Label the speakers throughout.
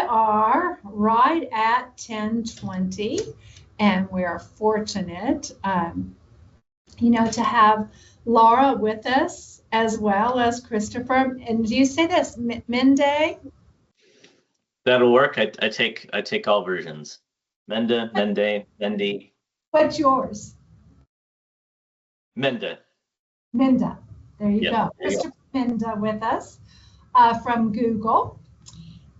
Speaker 1: are right at 10:20, and we are fortunate, to have Laura with us as well as Christopher. And do you say this, Mende?
Speaker 2: That'll work. I take all versions. Mende, Mendi.
Speaker 1: What's yours?
Speaker 2: Mende.
Speaker 1: Mende. There you
Speaker 2: Yep,
Speaker 1: go.
Speaker 2: there you
Speaker 1: Christopher Mende with us from Google.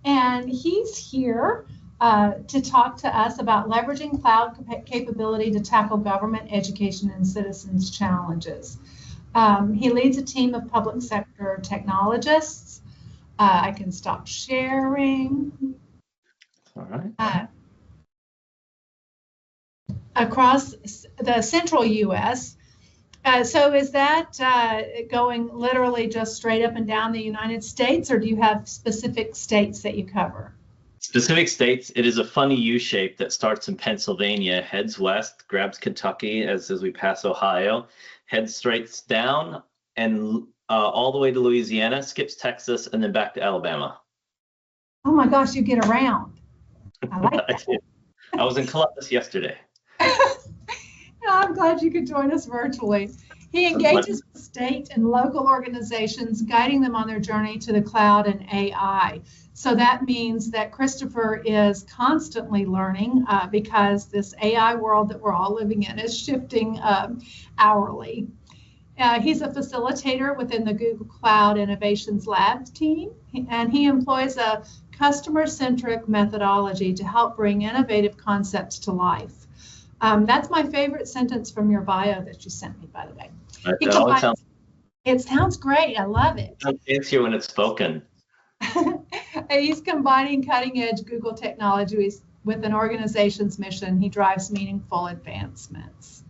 Speaker 1: And he's here to talk to us about leveraging cloud capability to tackle government, education, and citizens' challenges. He leads a team of public sector technologists. I can stop sharing.
Speaker 2: All right.
Speaker 1: Across the central U.S. So is that going literally just straight up and down the United States, or do you have specific states that you cover?
Speaker 2: Specific states. It is a funny U-shape that starts in Pennsylvania, heads west, grabs Kentucky as we pass Ohio, heads straight down and all the way to Louisiana, skips Texas, and then back to Alabama.
Speaker 1: Oh my gosh, you get around. I like that.
Speaker 2: I was in Columbus yesterday.
Speaker 1: I'm glad you could join us virtually. He engages with state and local organizations, guiding them on their journey to the cloud and AI. So that means that Christopher is constantly learning because this AI world that we're all living in is shifting hourly. He's a facilitator within the Google Cloud Innovations Labs team, and he employs a customer-centric methodology to help bring innovative concepts to life. That's my favorite sentence from your bio that you sent me, by the way. It sounds great. I love it.
Speaker 2: It sounds fancier when it's spoken.
Speaker 1: He's combining cutting-edge Google technologies with an organization's mission. He drives meaningful advancements.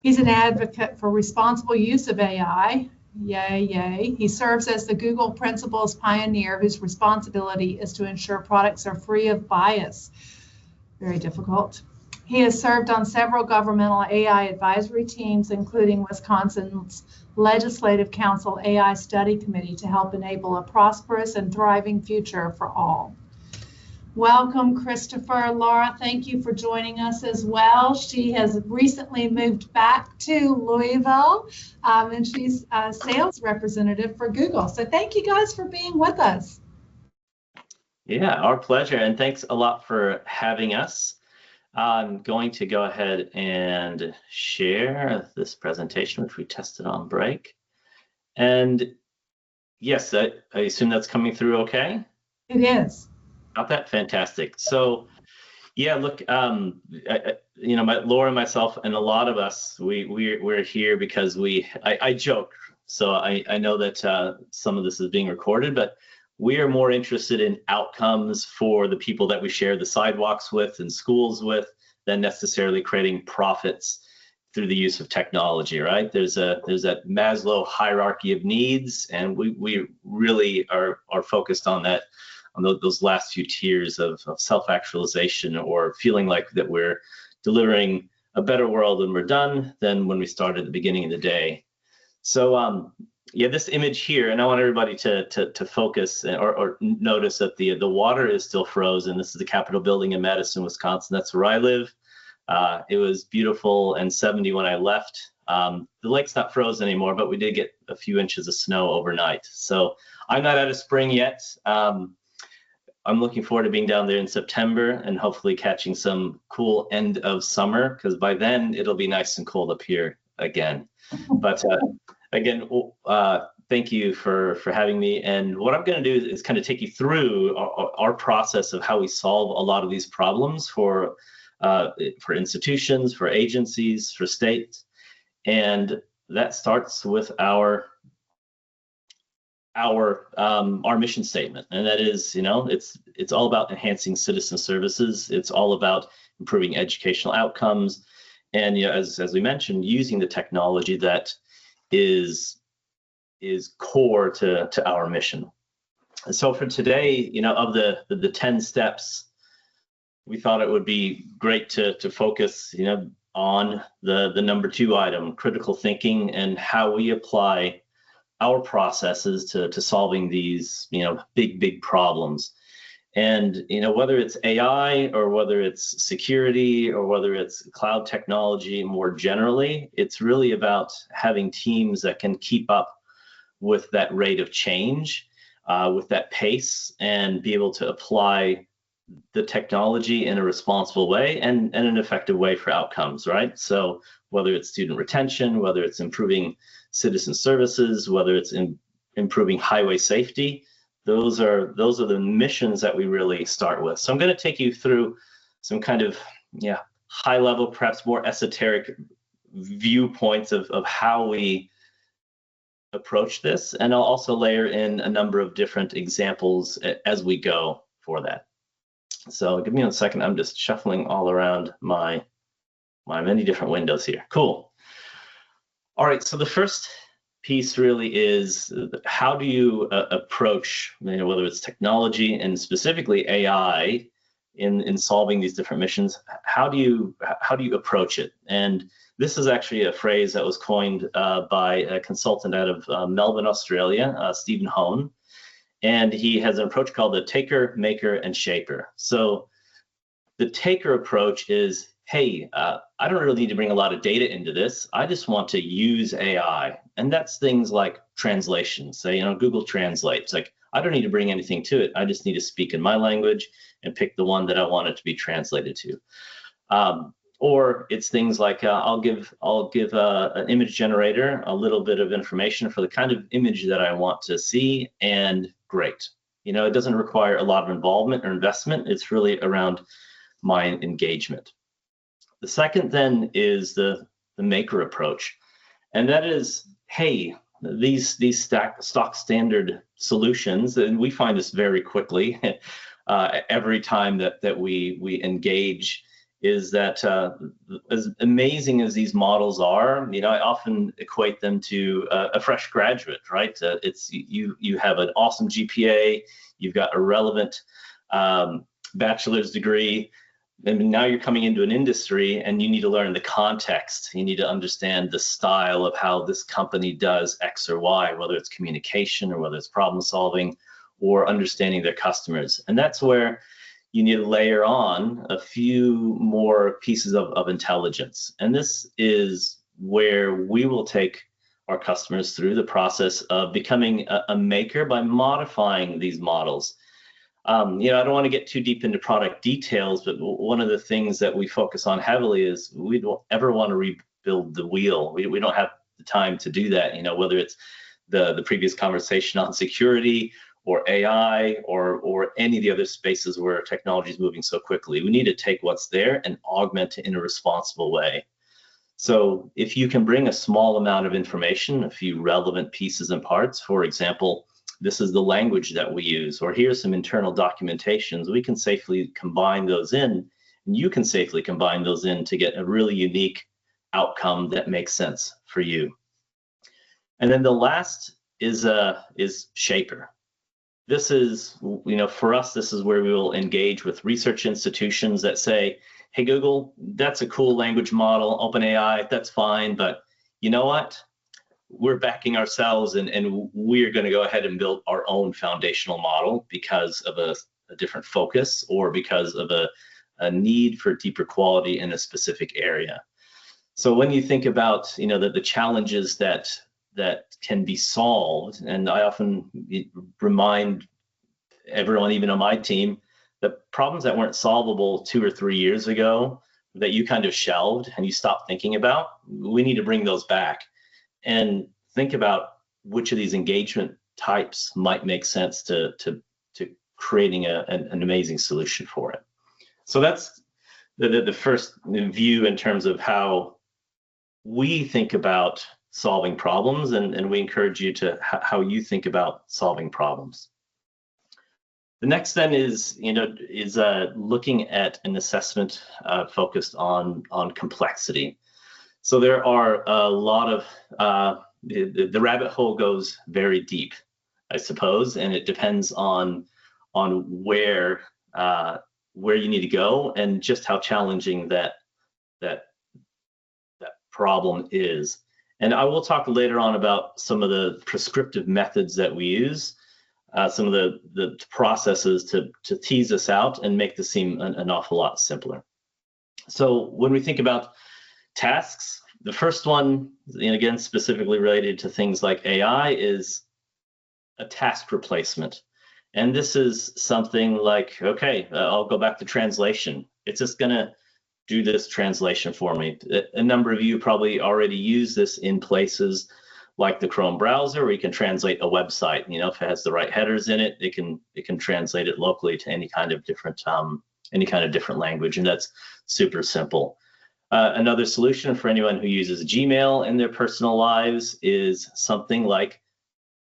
Speaker 1: He's an advocate for responsible use of AI. Yay, yay. He serves as the Google Principles pioneer, whose responsibility is to ensure products are free of bias. Very difficult. He has served on several governmental AI advisory teams, including Wisconsin's Legislative Council AI Study Committee, to help enable a prosperous and thriving future for all. Welcome, Christopher. Laura, thank you for joining us as well. She has recently moved back to Louisville, and she's a sales representative for Google. So thank you guys for being with us.
Speaker 2: Yeah, our pleasure, and thanks a lot for having us. I'm going to go ahead and share this presentation, which we tested on break. And yes, I assume that's coming through okay?
Speaker 1: It is.
Speaker 2: Not that fantastic. So yeah, look, Laura and myself and a lot of us, we're here because I joke. So I know that some of this is being recorded, but we are more interested in outcomes for the people that we share the sidewalks with and schools with than necessarily creating profits through the use of technology, right? There's that Maslow hierarchy of needs, and we really are focused on that, on those last few tiers of self-actualization, or feeling like that we're delivering a better world when we're done than when we started at the beginning of the day. So yeah, this image here, and I want everybody to focus or notice that the water is still frozen. This is the Capitol building in Madison, Wisconsin. That's where I live. It was beautiful and 70 when I left. The lake's not frozen anymore, but we did get a few inches of snow overnight. So I'm not out of spring yet. I'm looking forward to being down there in September and hopefully catching some cool end of summer, because by then it'll be nice and cold up here again. But again, thank you for having me. And what I'm going to do is kind of take you through our process of how we solve a lot of these problems for institutions, for agencies, for states. And that starts with our mission statement, and that is, it's all about enhancing citizen services. It's all about improving educational outcomes, and as we mentioned, using the technology that is core to our mission. And so for today, of the 10 steps, we thought it would be great to focus, on the number 2 item, critical thinking, and how we apply our processes to solving these, big problems. And whether it's AI or whether it's security or whether it's cloud technology more generally, it's really about having teams that can keep up with that rate of change, with that pace, and be able to apply the technology in a responsible way and an effective way for outcomes, right? So whether it's student retention, whether it's improving citizen services, whether it's improving highway safety, those are the missions that we really start with. So I'm going to take you through some kind of high level, perhaps more esoteric viewpoints of how we approach this, and I'll also layer in a number of different examples as we go for that. So give me a second. I'm just shuffling all around my many different windows here. Cool. All right. So the first piece really is how do you approach, whether it's technology and specifically AI in solving these different missions. How do you approach it? And this is actually a phrase that was coined by a consultant out of Melbourne, Australia, Stephen Hone. And he has an approach called the taker, maker, and shaper. So the taker approach is, hey, I don't really need to bring a lot of data into this. I just want to use AI. And that's things like translation. Say, Google Translate. It's like, I don't need to bring anything to it. I just need to speak in my language and pick the one that I want it to be translated to. Or it's things like I'll give an image generator a little bit of information for the kind of image that I want to see, and great. It doesn't require a lot of involvement or investment. It's really around my engagement. The second then is the maker approach, and that is, hey, these stock standard solutions, and we find this very quickly every time that we engage, is that as amazing as these models are, I often equate them to a fresh graduate, right? It's you have an awesome GPA, you've got a relevant bachelor's degree, and now you're coming into an industry and you need to learn the context. You need to understand the style of how this company does X or Y, whether it's communication or whether it's problem solving or understanding their customers. And that's where you need to layer on a few more pieces of intelligence. And this is where we will take our customers through the process of becoming a maker by modifying these models. I don't want to get too deep into product details, but one of the things that we focus on heavily is we don't ever want to rebuild the wheel. We don't have the time to do that, whether it's the previous conversation on security or AI or any of the other spaces where technology is moving so quickly. We need to take what's there and augment it in a responsible way. So if you can bring a small amount of information, a few relevant pieces and parts, for example, this is the language that we use, or here's some internal documentations, we can safely combine those in, and you can safely combine those in to get a really unique outcome that makes sense for you. And then the last is shaper. This is, for us, this is where we will engage with research institutions that say, hey, Google, that's a cool language model, OpenAI, that's fine, but you know what? We're backing ourselves and we're going to go ahead and build our own foundational model because of a different focus or because of a need for deeper quality in a specific area. So when you think about, the challenges that can be solved, and I often remind everyone, even on my team, the problems that weren't solvable 2 or 3 years ago that you kind of shelved and you stopped thinking about, we need to bring those back and think about which of these engagement types might make sense to creating an amazing solution for it. So that's the first view in terms of how we think about solving problems, and we encourage you to how you think about solving problems. The next then is looking at an assessment focused on complexity. So there are a lot of the rabbit hole goes very deep, I suppose, and it depends on where you need to go and just how challenging that problem is. And I will talk later on about some of the prescriptive methods that we use some of the processes to tease this out and make this seem an awful lot simpler. So when we think about tasks, the first one, and again, specifically related to things like AI, is a task replacement. And this is something like, okay, I'll go back to translation. It's just gonna do this translation for me. A number of you probably already use this in places like the Chrome browser, where you can translate a website. You know, if it has the right headers in it, it can translate it locally to any kind of different language, and that's super simple. Another solution for anyone who uses Gmail in their personal lives is something like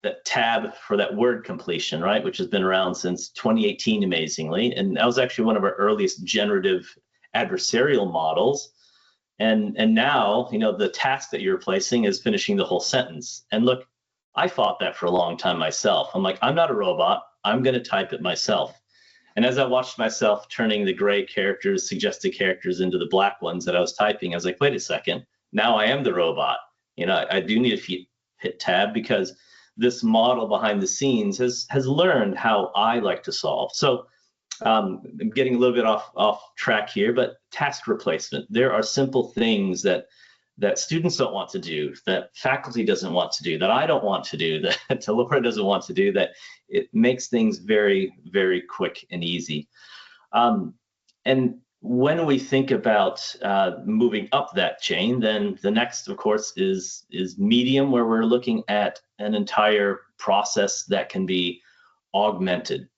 Speaker 2: that tab for that word completion, right? Which has been around since 2018, amazingly. And that was actually one of our earliest generative adversarial models. And now, you know, the task that you're replacing is finishing the whole sentence. And look, I fought that for a long time myself. I'm like, I'm not a robot. I'm going to type it myself. And as I watched myself turning the gray characters, suggested characters, into the black ones that I was typing, I was like, wait a second, now I am the robot. You know, I do need to hit tab, because this model behind the scenes has learned how I like to solve. So I'm getting a little bit off track here, but task replacement. There are simple things that students don't want to do, that faculty doesn't want to do, that I don't want to do, that Laura doesn't want to do, that it makes things very, very quick and easy. And when we think about moving up that chain, then the next, of course, is medium, where we're looking at an entire process that can be augmented.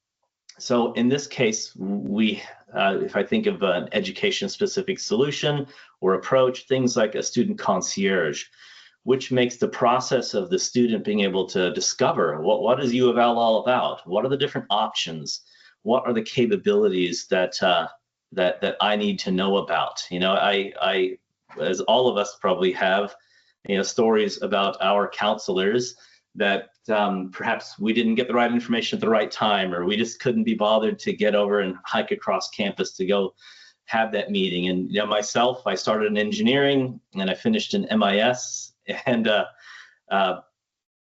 Speaker 2: So in this case, we, if I think of an education-specific solution or approach, things like a student concierge, which makes the process of the student being able to discover what is U of L all about, what are the different options, what are the capabilities that I need to know about. You know, I as all of us probably have, you know, stories about our counselors that perhaps we didn't get the right information at the right time, or we just couldn't be bothered to get over and hike across campus to go have that meeting. And you know, myself, I started in engineering and I finished in MIS, and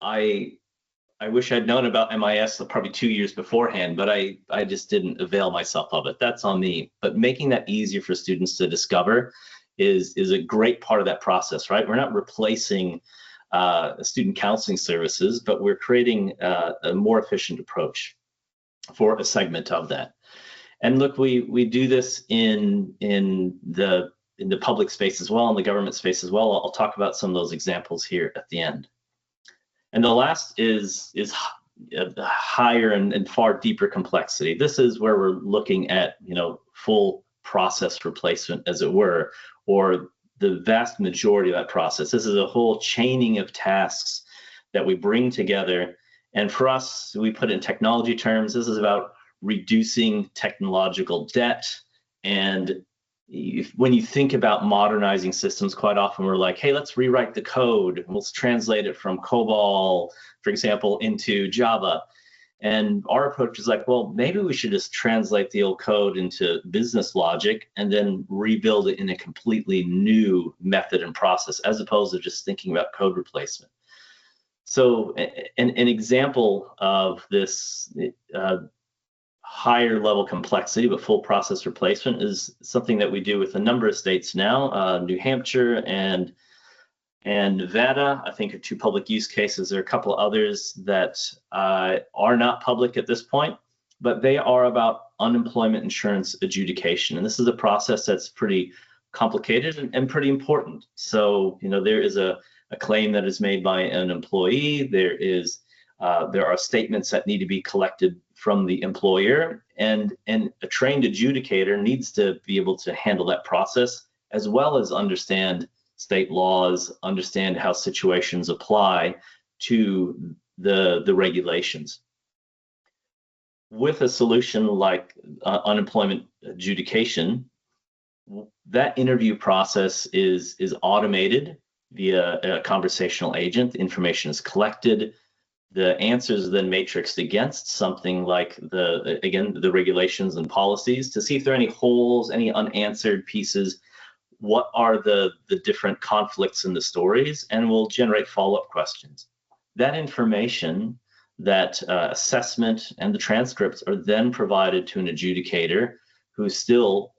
Speaker 2: I wish I'd known about MIS probably 2 years beforehand, but I just didn't avail myself of it. That's on me. But making that easier for students to discover is a great part of that process, right? We're not replacing student counseling services, but we're creating a more efficient approach for a segment of that. And look, we do this in the public space as well, in the government space as well. I'll talk about some of those examples here at the end. And the last is higher and far deeper complexity. This is where we're looking at, you know, full process replacement, as it were, or the vast majority of that process. This is a whole chaining of tasks that we bring together. And for us, we put it in technology terms. This is about reducing technological debt. And when you think about modernizing systems, quite often we're like, hey, let's rewrite the code. Let's translate it from COBOL, for example, into Java. And our approach is like, well, maybe we should just translate the old code into business logic and then rebuild it in a completely new method and process, as opposed to just thinking about code replacement. So an example of this higher level complexity but full process replacement is something that we do with a number of states now. New Hampshire and Nevada, I think, are two public use cases. There are a couple others that are not public at this point, but they are about unemployment insurance adjudication. And this is a process that's pretty complicated and pretty important. So, you know, there is a claim that is made by an employee. There are statements that need to be collected from the employer, and a trained adjudicator needs to be able to handle that process, as well as understand state laws, understand how situations apply to the regulations. With a solution like unemployment adjudication, that interview process is automated via a conversational agent. The information is collected. The answers are then matrixed against something like the regulations and policies to see if there are any holes, any unanswered pieces. What are the different conflicts in the stories, and we'll generate follow-up questions. That information that assessment and the transcripts are then provided to an adjudicator who still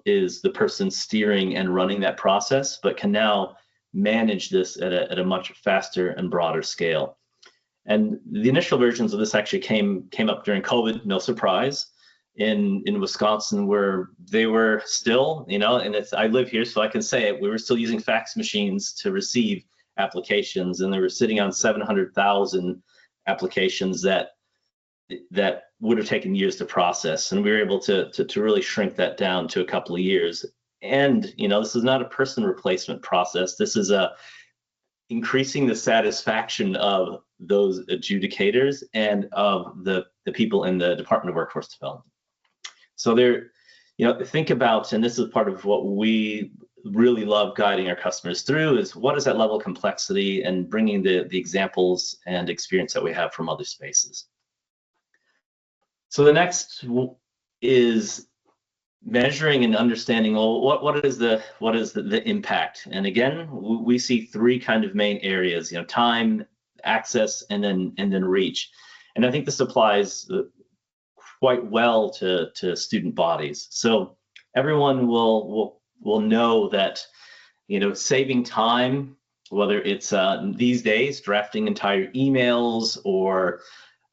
Speaker 2: is the person steering and running that process, but can now manage this at a much faster and broader scale. And the initial versions of this actually came up during COVID, no surprise, in Wisconsin, where they were still, and I live here, so I can say it, we were still using fax machines to receive applications, and they were sitting on 700,000 applications that would have taken years to process, and we were able to really shrink that down to a couple of years. And this is not a person replacement process. This is increasing the satisfaction of those adjudicators and of the people in the Department of Workforce Development. So think about, and this is part of what we really love guiding our customers through, is what is that level of complexity, and bringing the examples and experience that we have from other spaces. So the next is measuring and understanding, well, what is the impact? And again, we see three kind of main areas: time, access, and then reach. And I think this applies quite well to student bodies. So everyone will know that saving time, whether it's these days drafting entire emails, or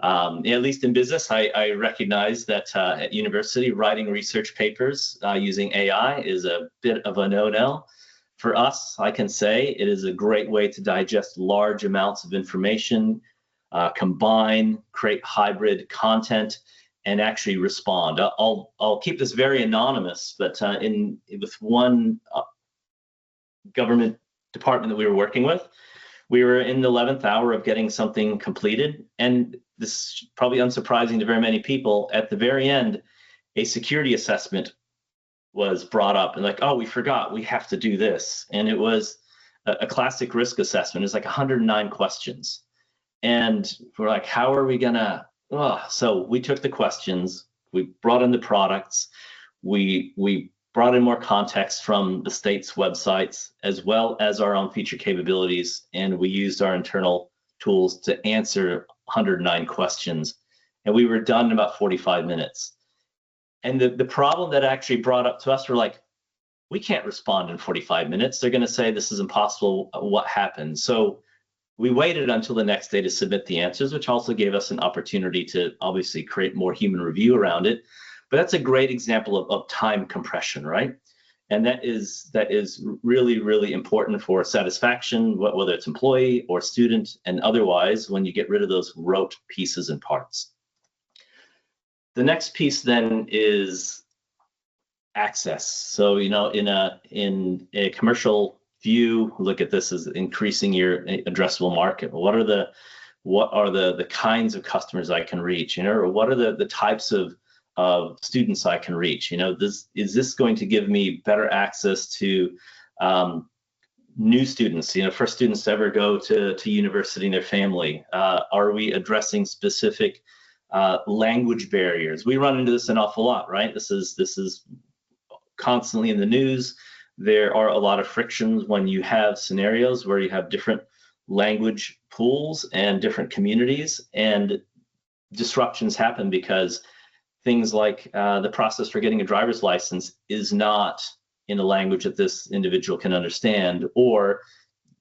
Speaker 2: at least in business, I recognize that at university, writing research papers using AI is a bit of a no-no. For us, I can say it is a great way to digest large amounts of information, combine, create hybrid content, and actually respond. I'll keep this very anonymous, but with one government department that we were working with, we were in the 11th hour of getting something completed, and this is probably unsurprising to very many people. At the very end, a security assessment was brought up, and like, oh, we forgot, we have to do this. And it was a classic risk assessment. It's like 109 questions. And we're like, how are we gonna, so we took the questions, we brought in the products, we brought in more context from the state's websites, as well as our own feature capabilities, and we used our internal tools to answer 109 questions, and we were done in about 45 minutes. And the problem that actually brought up to us, we're like, we can't respond in 45 minutes. They're going to say this is impossible. What happened? So we waited until the next day to submit the answers, which also gave us an opportunity to obviously create more human review around it. But that's a great example of time compression, right? And that is really, really important for satisfaction, whether it's employee or student and otherwise, when you get rid of those rote pieces and parts. The next piece then is access. So, in a commercial view, look at this as increasing your addressable market. What are the kinds of customers I can reach? Or what are the types of students I can reach? Is this going to give me better access to new students? First students to ever go to university and their family. Are we addressing specific language barriers? We run into this an awful lot, right? This is constantly in the news. There are a lot of frictions when you have scenarios where you have different language pools and different communities, and disruptions happen because things like the process for getting a driver's license is not in a language that this individual can understand, or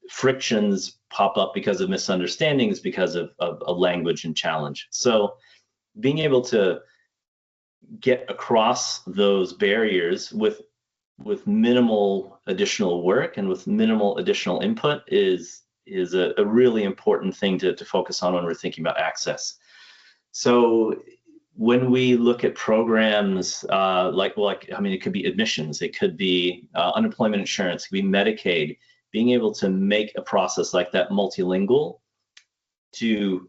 Speaker 2: frictions pop up because of misunderstandings because of a language and challenge. So being able to get across those barriers with minimal additional work and with minimal additional input is a really important thing to focus on when we're thinking about access. So when we look at programs it could be admissions, it could be unemployment insurance, it could be Medicaid, being able to make a process like that multilingual to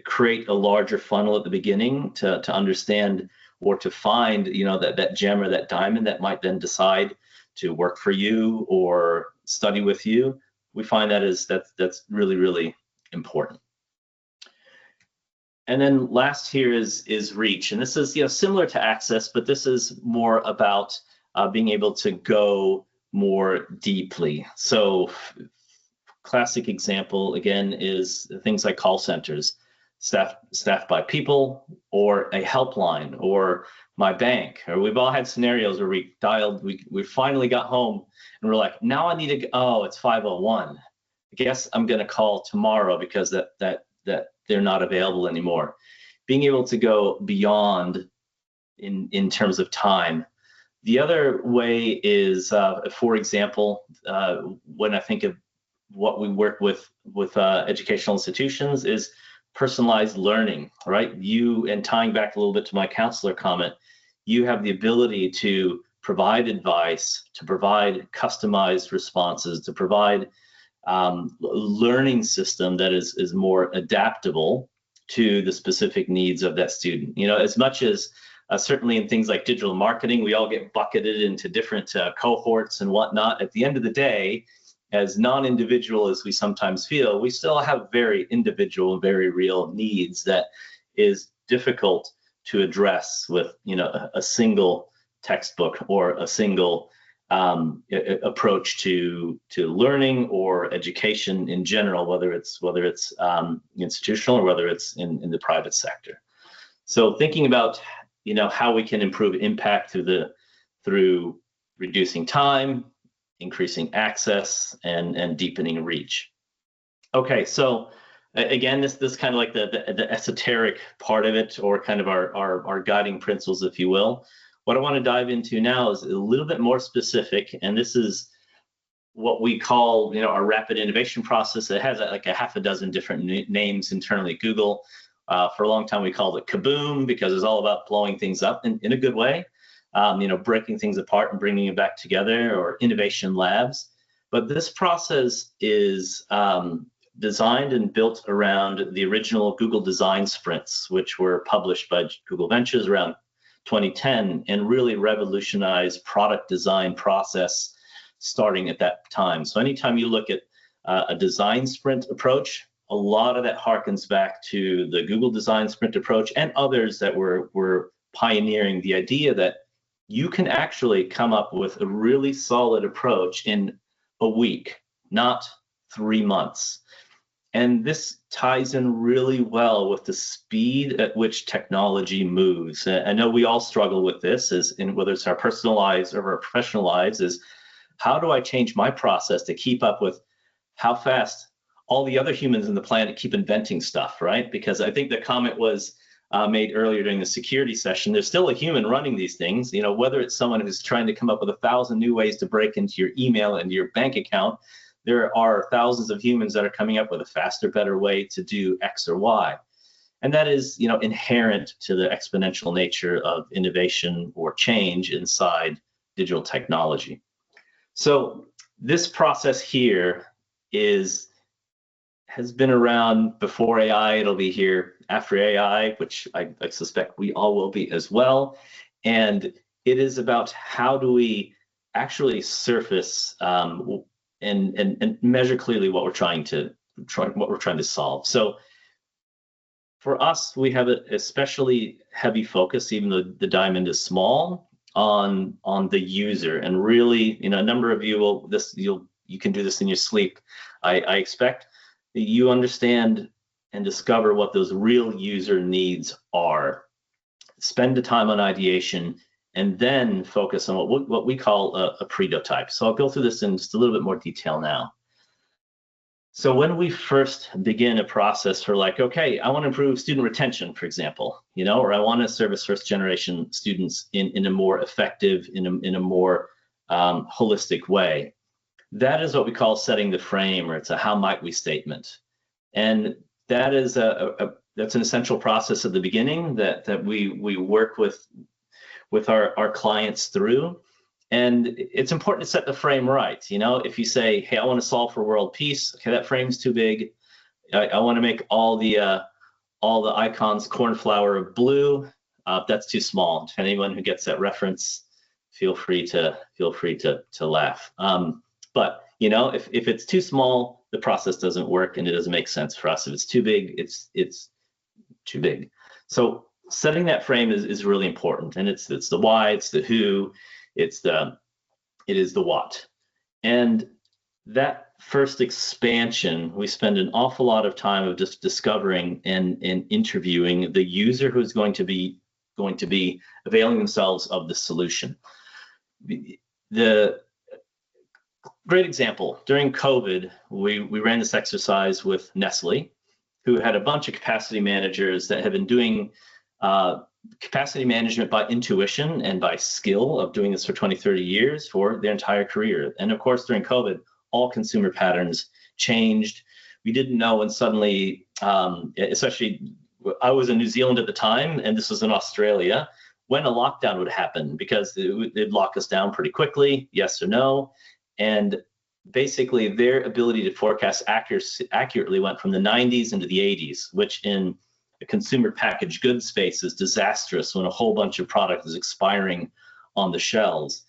Speaker 2: create a larger funnel at the beginning to understand or to find that gem or that diamond that might then decide to work for you or study with you. We find that's really, really important. And then last here is reach, and this is similar to access, but this is more about being able to go more deeply. So classic example again is things like call centers. staffed by people, or a helpline, or my bank. Or we've all had scenarios where we dialed, we finally got home and we're like, now I need to go, oh, it's 5:01. I guess I'm going to call tomorrow because that they're not available anymore. Being able to go beyond in terms of time. The other way is, for example, when I think of what we work with educational institutions, is personalized learning, right? And tying back a little bit to my counselor comment, you have the ability to provide advice, to provide customized responses, to provide learning system that is more adaptable to the specific needs of that student. You know, as much as certainly in things like digital marketing, we all get bucketed into different cohorts and whatnot. At the end of the day, as non-individual as we sometimes feel, we still have very individual, very real needs that is difficult to address with, you know, a single textbook or a single approach to learning or education in general, whether it's institutional or whether it's in the private sector. So thinking about, you know, how we can improve impact through reducing time, increasing access, and deepening reach. Okay, so again, this kind of like the esoteric part of it, or kind of our guiding principles, if you will. What I want to dive into now is a little bit more specific, and this is what we call, you know, our rapid innovation process. It has like a half a dozen different names internally at Google. For a long time, we called it Kaboom, because it's all about blowing things up in a good way, you know, breaking things apart and bringing it back together, or innovation labs. But this process is designed and built around the original Google design sprints, which were published by Google Ventures around 2010, and really revolutionized product design process starting at that time. So anytime you look at a design sprint approach, a lot of that harkens back to the Google design sprint approach and others that were pioneering the idea that you can actually come up with a really solid approach in a week, not 3 months. And this ties in really well with the speed at which technology moves. I know we all struggle with this, whether it's our personal lives or our professional lives, is how do I change my process to keep up with how fast all the other humans on the planet keep inventing stuff, right? Because I think the comment was made earlier during the security session, there's still a human running these things, you know, whether it's someone who's trying to come up with 1,000 new ways to break into your email and your bank account, there are thousands of humans that are coming up with a faster, better way to do X or Y. And that is, you know, inherent to the exponential nature of innovation or change inside digital technology. So this process here has been around before AI. It'll be here after AI, which I suspect we all will be as well. And it is about how do we actually surface and measure clearly what we're trying to solve. So for us, we have an especially heavy focus, even though the diamond is small, on the user. And really, you know, a number of you you can do this in your sleep. I expect that you understand and discover what those real user needs are. Spend the time on ideation, and then focus on what we call a prototype. So I'll go through this in just a little bit more detail now. So when we first begin a process for like, okay, I want to improve student retention, for example, you know, or I want to service first generation students in a more effective, in a more holistic way. That is what we call setting the frame, or it's a how might we statement. And that is that's an essential process at the beginning that we work with our clients through. And it's important to set the frame right. You know, if you say, hey, I want to solve for world peace, okay, that frame's too big. I want to make all the icons cornflower blue. That's too small. To anyone who gets that reference, feel free to laugh. But you know, if it's too small, the process doesn't work and it doesn't make sense for us. If it's too big, it's too big. So setting that frame is really important, and it's the why, it's the who, it is the what. And that first expansion, we spend an awful lot of time of just discovering and interviewing the user who's going to be availing themselves of the solution. The great example, during COVID, we ran this exercise with Nestle, who had a bunch of capacity managers that had been doing capacity management by intuition and by skill of doing this for 20, 30 years for their entire career. And of course, during COVID, all consumer patterns changed. We didn't know, and suddenly, especially, I was in New Zealand at the time, and this was in Australia, when a lockdown would happen, because it'd lock us down pretty quickly, yes or no. And basically, their ability to forecast accurately went from the 90s into the 80s, which in the consumer packaged goods space is disastrous when a whole bunch of product is expiring on the shelves.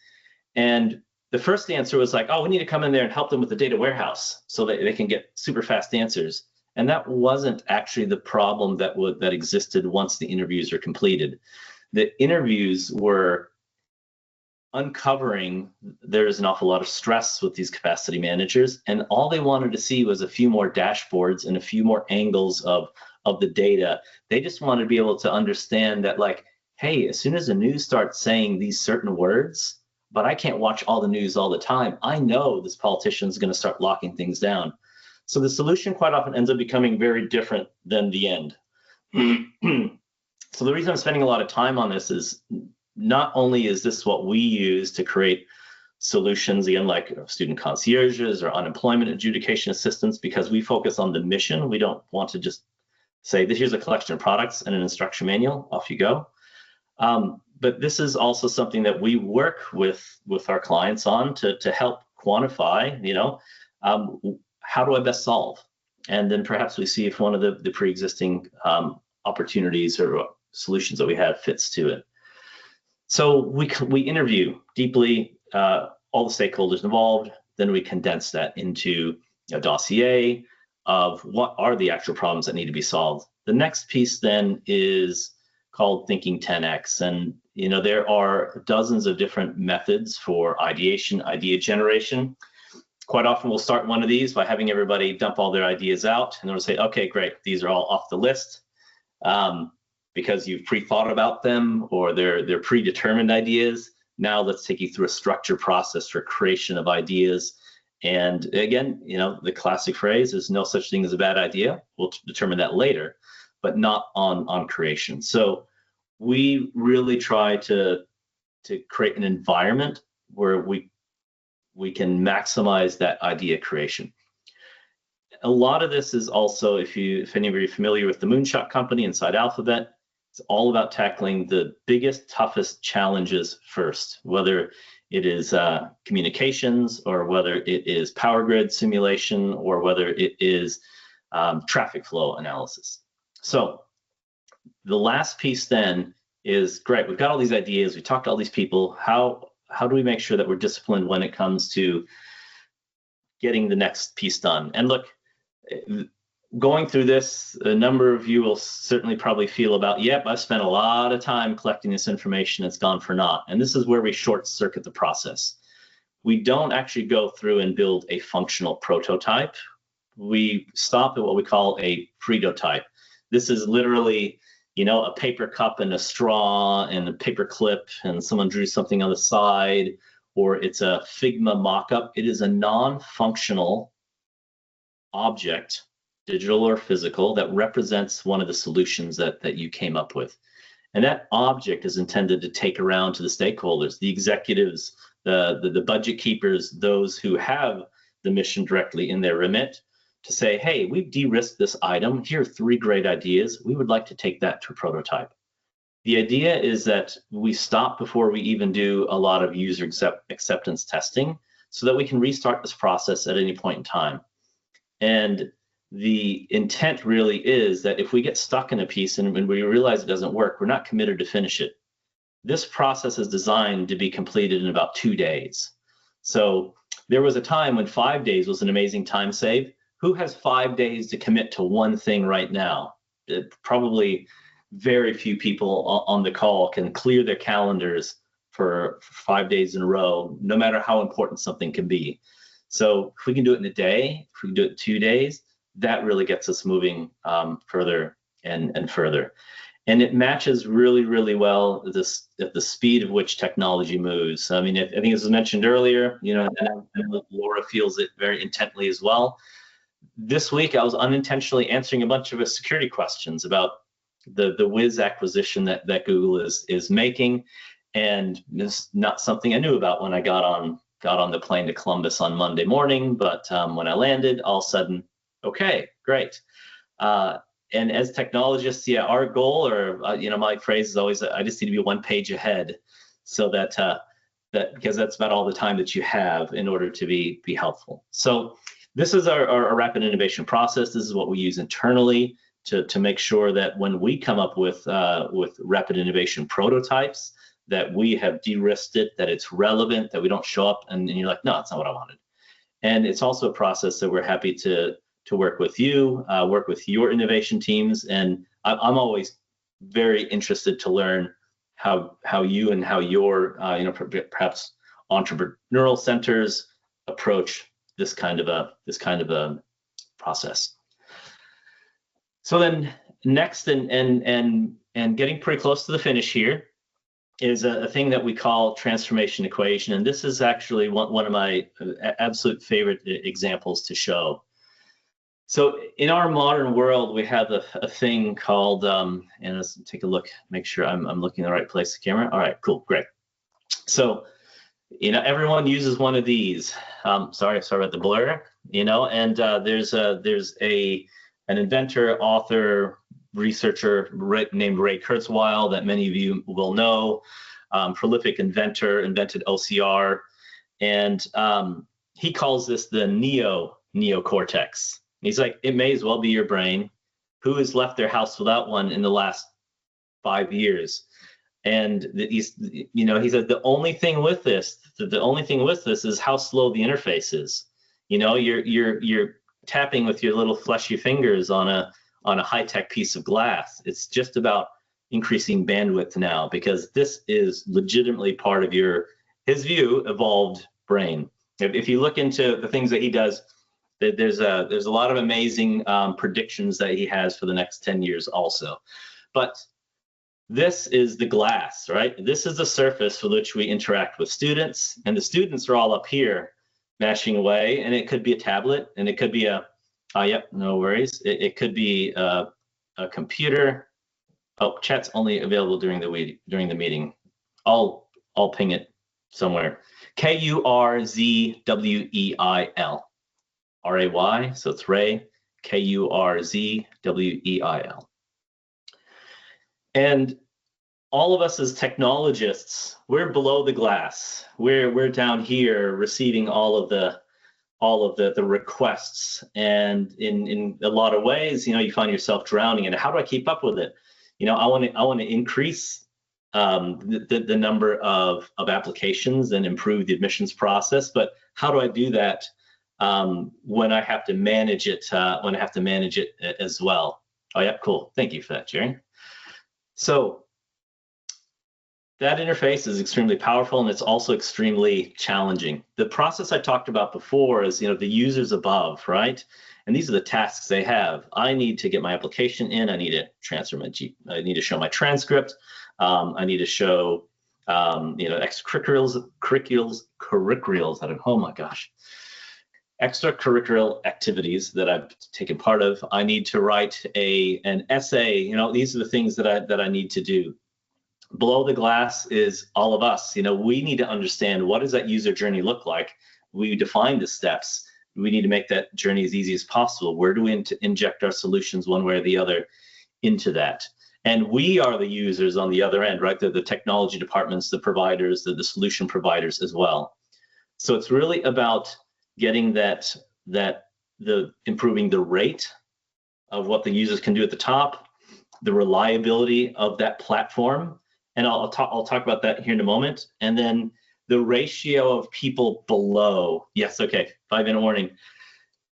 Speaker 2: And the first answer was like, oh, we need to come in there and help them with the data warehouse so that they can get super fast answers. And that wasn't actually the problem that existed once the interviews are completed. The interviews were uncovering there's an awful lot of stress with these capacity managers, and all they wanted to see was a few more dashboards and a few more angles of the data. They just wanted to be able to understand that, like, hey, as soon as the news starts saying these certain words, but I can't watch all the news all the time, I know this politician is going to start locking things down. So the solution quite often ends up becoming very different than the end. So the reason I'm spending a lot of time on this is not only is this what we use to create solutions, again, like student concierges or unemployment adjudication assistance, because we focus on the mission. We don't want to just say, here's a collection of products and an instruction manual, off you go. But this is also something that we work with our clients on to help quantify, how do I best solve? And then perhaps we see if one of the pre-existing opportunities or solutions that we have fits to it. So we interview deeply all the stakeholders involved, then we condense that into a dossier of what are the actual problems that need to be solved. The next piece then is called Thinking 10X. And there are dozens of different methods for ideation, idea generation. Quite often we'll start one of these by having everybody dump all their ideas out, and then we'll say, okay, great, these are all off the list because you've pre-thought about them or they're predetermined ideas. Now let's take you through a structured process for creation of ideas. And again, the classic phrase is no such thing as a bad idea. We'll determine that later, but not on creation. So we really try to create an environment where we can maximize that idea creation. A lot of this is also, if any of you are familiar with the Moonshot Company inside Alphabet, it's all about tackling the biggest, toughest challenges first, whether it is communications, or whether it is power grid simulation, or whether it is traffic flow analysis. So the last piece then is, great, we've got all these ideas, we talked to all these people, how do we make sure that we're disciplined when it comes to getting the next piece done? And look, going through this, a number of you will certainly probably feel about, yep, I've spent a lot of time collecting this information, it's gone for naught. And this is where we short circuit the process. We don't actually go through and build a functional prototype. We stop at what we call a prototype. This is literally, a paper cup and a straw and a paper clip, and someone drew something on the side, or it's a Figma mock-up. It is a non-functional object, digital or physical, that represents one of the solutions that you came up with. And that object is intended to take around to the stakeholders, the executives, the budget keepers, those who have the mission directly in their remit, to say, hey, we've de-risked this item. Here are 3 great ideas. We would like to take that to a prototype. The idea is that we stop before we even do a lot of user acceptance testing so that we can restart this process at any point in time. And the intent really is that if we get stuck in a piece and when we realize it doesn't work, we're not committed to finish it. This process is designed to be completed in about 2 days. So there was a time when 5 days was an amazing time save. Who has 5 days to commit to one thing right now? Probably very few people on the call can clear their calendars for 5 days in a row, no matter how important something can be. So if we can do it in a day, if we can do it in 2 days, that really gets us moving further and further. And it matches really, really well the speed of which technology moves. I mean, I think as was mentioned earlier, you know, and Laura feels it very intently as well. This week, I was unintentionally answering a bunch of security questions about the Wiz acquisition that Google is making, and this is not something I knew about when I got on the plane to Columbus on Monday morning. But when I landed, all of a sudden, okay, great. And as technologists, yeah, our goal, or you know, my phrase is always, I just need to be 1 page ahead, so that because that's about all the time that you have in order to be helpful. So this is our rapid innovation process. This is what we use internally to make sure that when we come up with rapid innovation prototypes, that we have de-risked it, that it's relevant, that we don't show up and you're like, no, that's not what I wanted. And it's also a process that we're happy to work with you, work with your innovation teams. And I'm always very interested to learn how you and how your you know, perhaps entrepreneurial centers approach this kind of a process. So then next, and getting pretty close to the finish here, is a thing that we call transformation equation. And this is actually one of my absolute favorite examples to show. So in our modern world, we have a thing called, and let's take a look, make sure I'm looking in the right place, the camera. All right, cool, great. So, you know, everyone uses one of these. Sorry about the blur, you know, and there's an inventor, author, researcher named Ray Kurzweil that many of you will know, prolific inventor, invented OCR, and he calls this the neocortex. He's like, it may as well be your brain. Who has left their house without one in the last 5 years? And he said the only thing with this is how slow the interface is. You know, you're tapping with your little fleshy fingers on a high-tech piece of glass. It's just about increasing bandwidth now, because this is legitimately part of his view, evolved brain. If you look into the things that he does, there's a lot of amazing predictions that he has for the next 10 years also. But this is the glass, right? This is the surface with which we interact with students, and the students are all up here mashing away, and it could be a tablet, and it could be yep, no worries. It could be a computer. Oh, chat's only available during the meeting. I'll ping it somewhere. Kurzweil. R-A-Y, so it's Ray, Kurzweil. And all of us as technologists, we're below the glass. We're down here receiving all of the requests, and in a lot of ways, you know, you find yourself drowning in it. How do I keep up with it? You know, I want to increase the number of applications and improve the admissions process, but how do I do that when I have to manage it? As well. Oh yeah, cool. Thank you for that, Jerry. So that interface is extremely powerful, and it's also extremely challenging. The process I talked about before is, you know, the users above, right? And these are the tasks they have. I need to get my application in. I need to I need to show my transcript. I need to show, you know, extracurriculars. Oh my gosh. Extracurricular activities that I've taken part of. I need to write an essay. You know, these are the things that I need to do. Below the glass is all of us. You know, we need to understand, what does that user journey look like? We define the steps. We need to make that journey as easy as possible. Where do we inject our solutions one way or the other into that? And we are the users on the other end, right? The technology departments, the providers, the solution providers as well. So it's really about getting improving the rate of what the users can do at the top, the reliability of that platform, and I'll talk about that here in a moment, and then the ratio of people below. Yes, okay, 5-minute warning.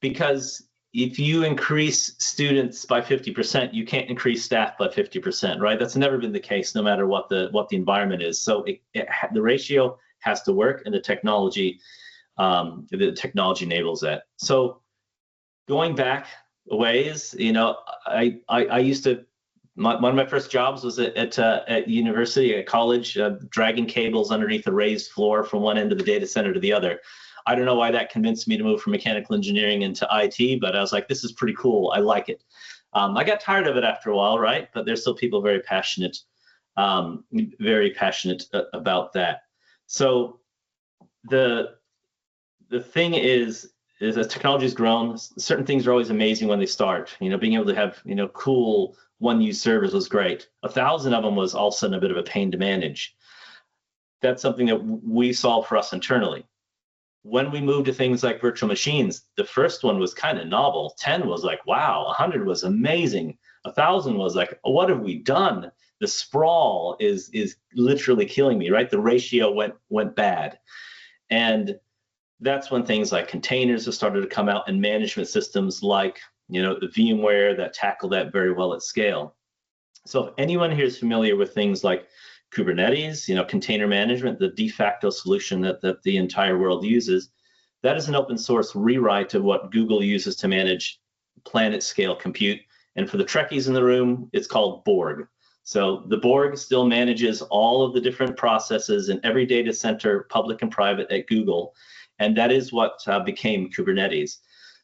Speaker 2: Because if you increase students by 50%, you can't increase staff by 50%, right? That's never been the case, no matter what the environment is. So the ratio has to work, and the technology the technology enables that. So going back a ways, you know, I used to, one of my first jobs was at university, at college, dragging cables underneath a raised floor from one end of the data center to the other. I don't know why that convinced me to move from mechanical engineering into IT, but I was like, this is pretty cool. I like it. I got tired of it after a while, right? But there's still people very passionate about that. So the thing is as technology has grown, certain things are always amazing when they start. You know, being able to have, you know, cool one-use servers was great. 1,000 of them was all of a sudden a bit of a pain to manage. That's something that we solve for us internally. When we moved to things like virtual machines, the first one was kind of novel. 10 was like, wow. 100 was amazing. 1,000 was like, what have we done? The sprawl is literally killing me, right? The ratio went bad. And that's when things like containers have started to come out, and management systems like, you know, the VMware that tackle that very well at scale. So if anyone here is familiar with things like Kubernetes, you know, container management, the de facto solution that the entire world uses, that is an open source rewrite of what Google uses to manage planet scale compute. And for the Trekkies in the room, it's called Borg. So the Borg still manages all of the different processes in every data center, public and private, at Google. And that is what became Kubernetes.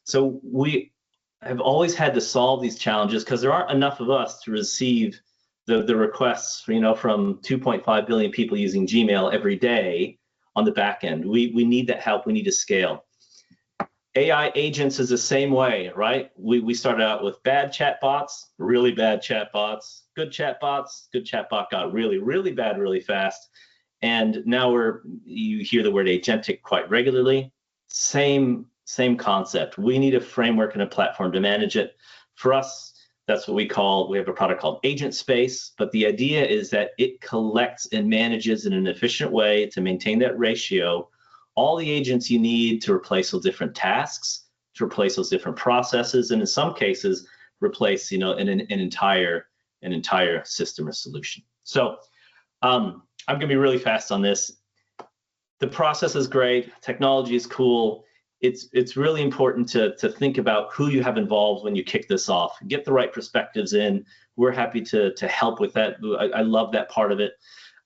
Speaker 2: So we have always had to solve these challenges because there aren't enough of us to receive the requests, you know, from 2.5 billion people using Gmail every day on the back end. We need that help. We need to scale. AI agents is the same way, right? We started out with bad chatbots, really bad chatbots, good chatbots. Good chatbot got really, really bad really fast. And now you hear the word agentic quite regularly. Same concept. We need a framework and a platform to manage it. For us, that's what we have a product called AgentSpace, but the idea is that it collects and manages in an efficient way to maintain that ratio all the agents you need to replace those different tasks, to replace those different processes, and in some cases, replace, you know, an entire system or solution. So I'm gonna be really fast on this. The process is great, technology is cool. It's really important to think about who you have involved when you kick this off. Get the right perspectives in. We're happy to help with that. I love that part of it.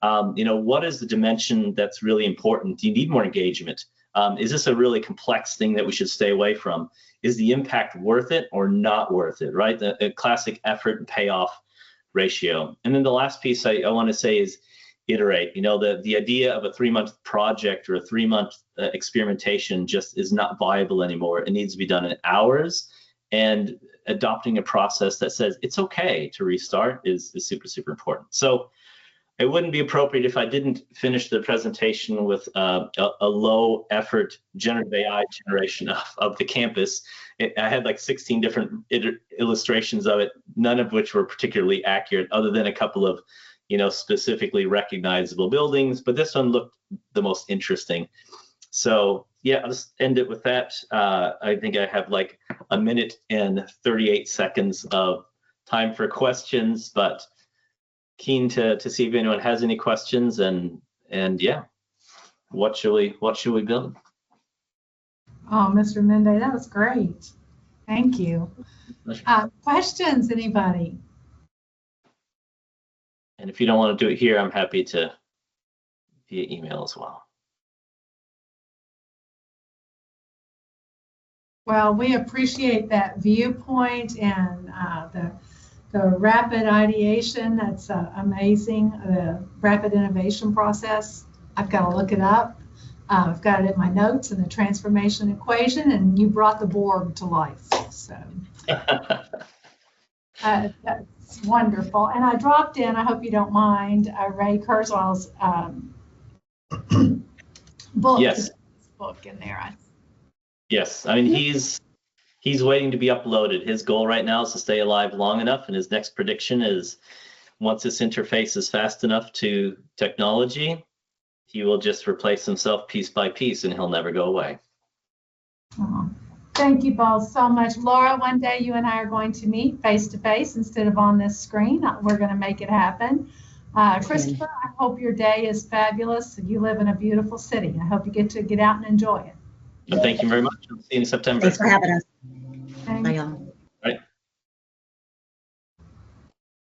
Speaker 2: You know, what is the dimension that's really important? Do you need more engagement? Is this a really complex thing that we should stay away from? Is the impact worth it or not worth it, right? The classic effort and payoff ratio. And then the last piece I want to say is iterate. You know, the idea of a 3-month project or a 3-month experimentation just is not viable anymore. It needs to be done in hours, and adopting a process that says it's okay to restart is super, super important. So it wouldn't be appropriate if I didn't finish the presentation with a low effort generative AI generation of the campus. I had like 16 different illustrations of it, none of which were particularly accurate, other than a couple of, you know, specifically recognizable buildings, but this one looked the most interesting. So yeah, I'll just end it with that. I think I have like 1 minute and 38 seconds of time for questions, but keen to see if anyone has any questions, and yeah, what should we build?
Speaker 1: Oh, Mr. Mende, that was great. Thank you. Questions, anybody?
Speaker 2: And if you don't want to do it here, I'm happy to via email as well.
Speaker 1: Well, we appreciate that viewpoint and the rapid ideation. That's amazing. The rapid innovation process. I've got to look it up. I've got it in my notes in the transformation equation, and you brought the Borg to life. So that's wonderful. And I dropped in, I hope you don't mind, Ray Kurzweil's book.
Speaker 2: Yes.
Speaker 1: Book in there.
Speaker 2: Yes, I mean, he's waiting to be uploaded. His goal right now is to stay alive long enough, and his next prediction is once this interface is fast enough to technology, he will just replace himself piece by piece, and he'll never go away.
Speaker 1: Oh, thank you both so much. Laura, one day you and I are going to meet face to face instead of on this screen. We're going to make it happen. Christopher, I hope your day is fabulous. You live in a beautiful city. I hope you get out and enjoy it.
Speaker 2: But thank you very much. I'll see you in September.
Speaker 3: Thanks for having us.